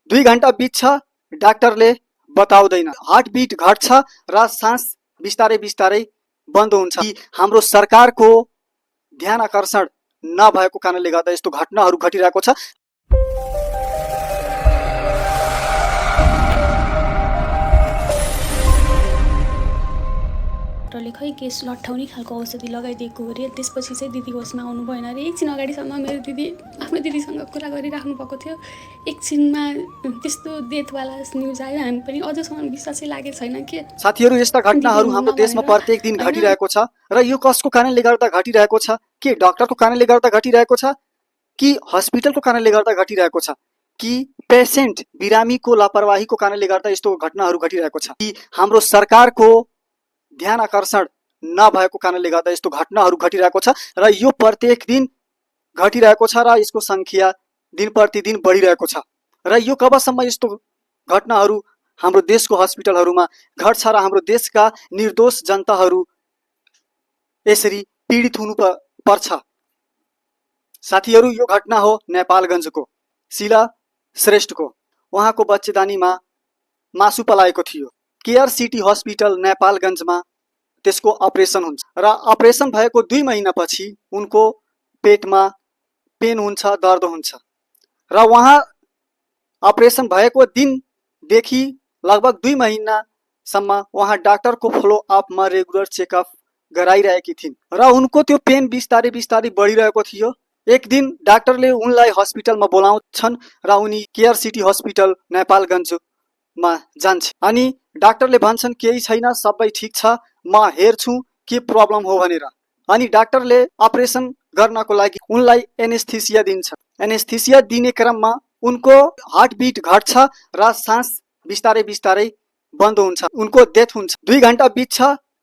2 घण्टा बित्छ, डाक्टरले बताउँदैन। हार्टबिट घट्छ र सास बिस्तारै बिस्तारै बन्द हुन्छ। हाम्रो सरकारको ध्यान आकर्षण नभएको कारणले गर्दा यस्तो घटनाहरू घटिरहेको छ। डाक्टरले खै केस लट्ठाउने खालको औषधि लगाइदिएको अरे। त्यसपछि चाहिँ दिदी होसमा आउनु भएन अरे। एकछिन अगाडिसम्म मेरो दिदी आफ्नो दिदीसँग कुरा गरिराख्नु भएको थियो। एकछिनमा त्यस्तो डेथवाला न्युज आयो। हामी पनि अझसम्म विश्वासै लागेको छैन के। साथीहरू, यस्ता घटनाहरू हाम्रो देशमा प्रत्येक दिन घटिरहेको छ र यो कसको कारणले गर्दा घटिरहेको छ? के डाक्टरको कारणले गर्दा घटिरहेको छ कि हस्पिटलको कारणले गर्दा घटिरहेको छ कि पेसेन्ट बिरामीको लापरवाहीको कारणले गर्दा यस्तो घटनाहरू घटिरहेको छ कि हाम्रो सरकारको ध्यान आकर्षण नभएको कारणले गर्दा यस्तो घटनाहरू घटिरहेको छ र यो प्रत्येक दिन घटिरहेको छ र यसको संख्या दिन प्रतिदिन बढिरहेको छ र यो कबसम्म यस्तो घटनाहरू हाम्रो देशको हस्पिटलहरूमा घट्छ र हाम्रो देशका निर्दोष जनताहरू यसरी पीडित हुनु पर्छ? साथीहरू, यो घटना हो नेपालगञ्जको शिला श्रेष्ठको। उहाँको बच्चेदानीमा मासु पलाएको थियो। केयर सिटी हस्पिटल नेपालगञ्जमा त्यसको अपरेसन हुन्छ र अपरेसन भएको 2 महिनापछि उनको पेटमा पेन हुन्छ, दर्द हुन्छ र उहाँ अपरेसन भएको दिनदेखि लगभग 2 महिनासम्म उहाँ डाक्टरको फलोअपमा रेगुलर चेकअप गराइरहेकी थिइन् र उनको त्यो पेन बिस्तारै बिस्तारै बढिरहेको थियो। एक दिन डाक्टरले उनलाई हस्पिटलमा बोलाउँछन् र उनी केयर सिटी हस्पिटल नेपालगञ्जमा जान्छ अनि डाक्टरले भन्छन् केही छैन, सबै ठिक छ, म हेर्छु के प्रब्लम हो भनेर। अनि डाक्टरले अपरेसन गर्नको लागि उनलाई एनेस्थेसिया दिन्छ। एनेस्थेसिया दिने क्रममा उनको हार्टबिट घट्छ र सास बिस्तारै बिस्तारै बन्द हुन्छ। उनको डेथ हुन्छ। 2 घण्टा बित्छ,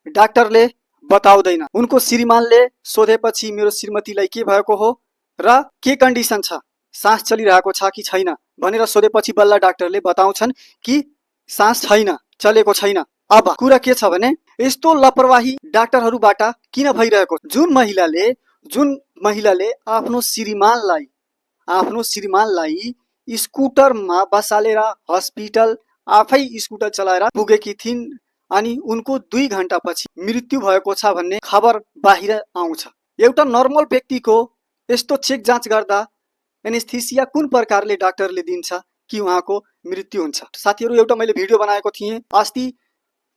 डाक्टरले बताउँदैन। उनको श्रीमानले सोधेपछि मेरो श्रीमतीलाई के भएको हो र के कन्डिसन छ, सास चलिरहेको छ कि छैन भनेर सोधेपछि बल्ल डाक्टरले बताउँछन् कि सास छैन, चलेको छैन। अब कुरा के छ भने यस्तो लापरवाही डाक्टरहरूबाट किन भइरहेको? जुन महिलाले आफ्नो श्रीमानलाई स्कुटरमा बसालेर हस्पिटल आफै स्कुटर चलाएर पुगेकी थिइन् अनि उनको 2 घण्टापछि मृत्यु भएको छ भन्ने खबर बाहिर आउँछ। एउटा नर्मल व्यक्तिको यस्तो चेक जाँच गर्दा एनेस्थेसिया कुन प्रकारले डाक्टरले दिन्छ कि उहाँको मृत्यु हुन्छ? साथीहरू, एउटा मैले भिडियो बनाएको थिएँ अस्ति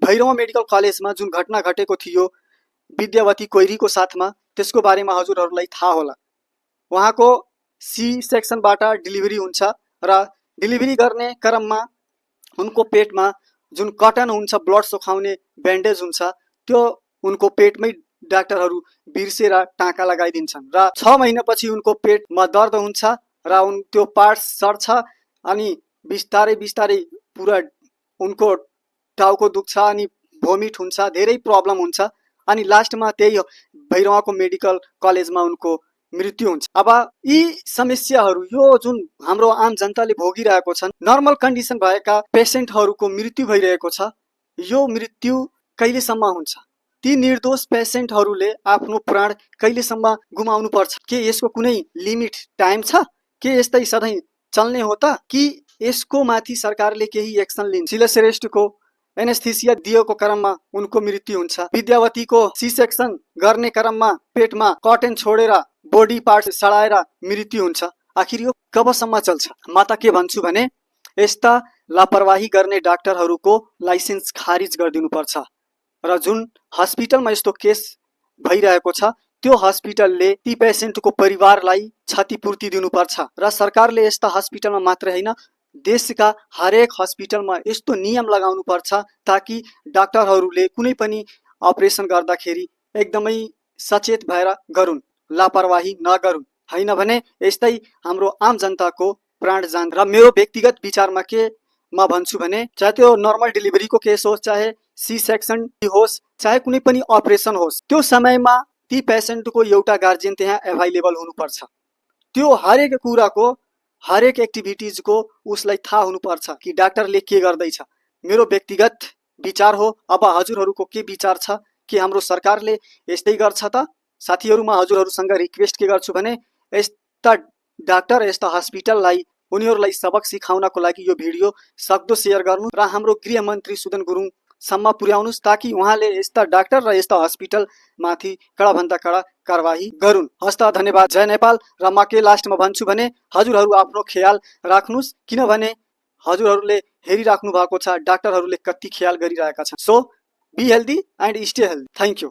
भैरवा मेडिकल कलेजमा जुन घटना घटेको थियो विद्यावती कोइरीको साथमा, त्यसको बारेमा हजुरहरूलाई थाहा होला। उहाँको सी सेक्सनबाट डेलिभरी हुन्छ र डेलिभरी गर्ने क्रममा उनको पेटमा जुन कटन हुन्छ, ब्लड सुखाउने ब्यान्डेज हुन्छ, त्यो उनको पेटमै डाक्टरहरू बिर्सेर टाँका लगाइदिन्छन् र 6 महिनापछि उनको पेटमा दर्द हुन्छ र त्यो पार्ट्स सर्छ अनि बिस्तारै बिस्तारै पुरा उनको टाउको दुख्छ अनि भोमिट हुन्छ, धेरै प्रब्लम हुन्छ अनि लास्टमा त्यही भैरवाको मेडिकल कलेजमा उनको मृत्यु हुन्छ। अब यी समस्याहरू यो जुन हाम्रो आम जनताले भोगिरहेको छन्, नर्मल कन्डिसन भएका पेसेन्टहरूको मृत्यु भइरहेको छ, यो मृत्यु कहिलेसम्म हुन्छ? ती निर्दोष पेसेन्टहरूले आफ्नो प्राण कहिलेसम्म गुमाउनु पर्छ? के यसको कुनै लिमिट टाइम छ? के यस्तै सधैँ चल्ने हो त कि यसको माथि सरकारले केही एक्सन लिन्छ? शिला श्रेष्ठको एनेस्थेसिया दिएको क्रममा उनको मृत्यु हुन्छ। विद्यावतीको सी सेक्सन गर्ने क्रममा पेटमा कटन छोडेर बॉडी पार्ट सडाएर मृत्यु हुन्छ। आखिर यो कबसम्म चल्छ? म त के भन्छु भने यस्ता लापरवाही गर्ने डाक्टरहरूको लाइसेन्स खारिज गरिदिनु पर्छ र जुन हस्पिटलमा यस्तो केस भइरहेको छ त्यो हस्पिटलले ती पेसेन्टको परिवारलाई क्षतिपूर्ति दिनुपर्छ र सरकारले यस्ता हस्पिटलमा मात्र हैन देशका हरेक हस्पिटलमा यस्तो नियम लगाउनु पर्छ ताकि डाक्टरहरूले कुनै पनि अपरेसन गर्दाखेरि एकदमै सचेत भएर गरून्, लापरवाही नगरून्, हैन भने यस्तै हाम्रो आम जनताको प्राण जान्छ। र मेरो व्यक्तिगत विचारमा के म भन्छु भने चाहे त्यो नर्मल डेलिभरीको केस होस्, चाहे सी सेक्सन होस्, चाहे कुनै पनि अपरेसन होस्, त्यो समयमा ती पेसेन्टको एउटा गार्जियन त्यहाँ एभाइलेबल हुनुपर्छ। त्यो हरेक कुराको हरेक एक्टिभिटिजको उसलाई थाहा हुनुपर्छ कि डाक्टरले के गर्दैछ। मेरो व्यक्तिगत विचार हो। अब हजुरहरूको के विचार छ? कि हाम्रो सरकारले यस्तै गर्छ त? साथीहरू, म हजुरहरूसँग रिक्वेस्ट के गर्छु भने यस्ता डाक्टर यस्ता हस्पिटललाई उनीहरूलाई सबक सिकाउनको लागि यो भिडियो सक्दो शेयर गर्नु र हाम्रो गृहमन्त्री सुदन गुरुङसम्म पुर्याउनुहोस् ताकि उहाँले यस्ता डाक्टर र यस्ता हस्पिटलमाथि कडाभन्दा कडा कारबाही गरून्। हस्त धन्यवाद। जय नेपाल। र म के लास्टमा भन्छु भने हजुरहरू आफ्नो ख्याल राख्नुहोस्, किनभने हजुरहरूले हेरिराख्नु भएको छ डाक्टरहरूले कति ख्याल गरिरहेका छन्। So be healthy and stay healthy. Thank you.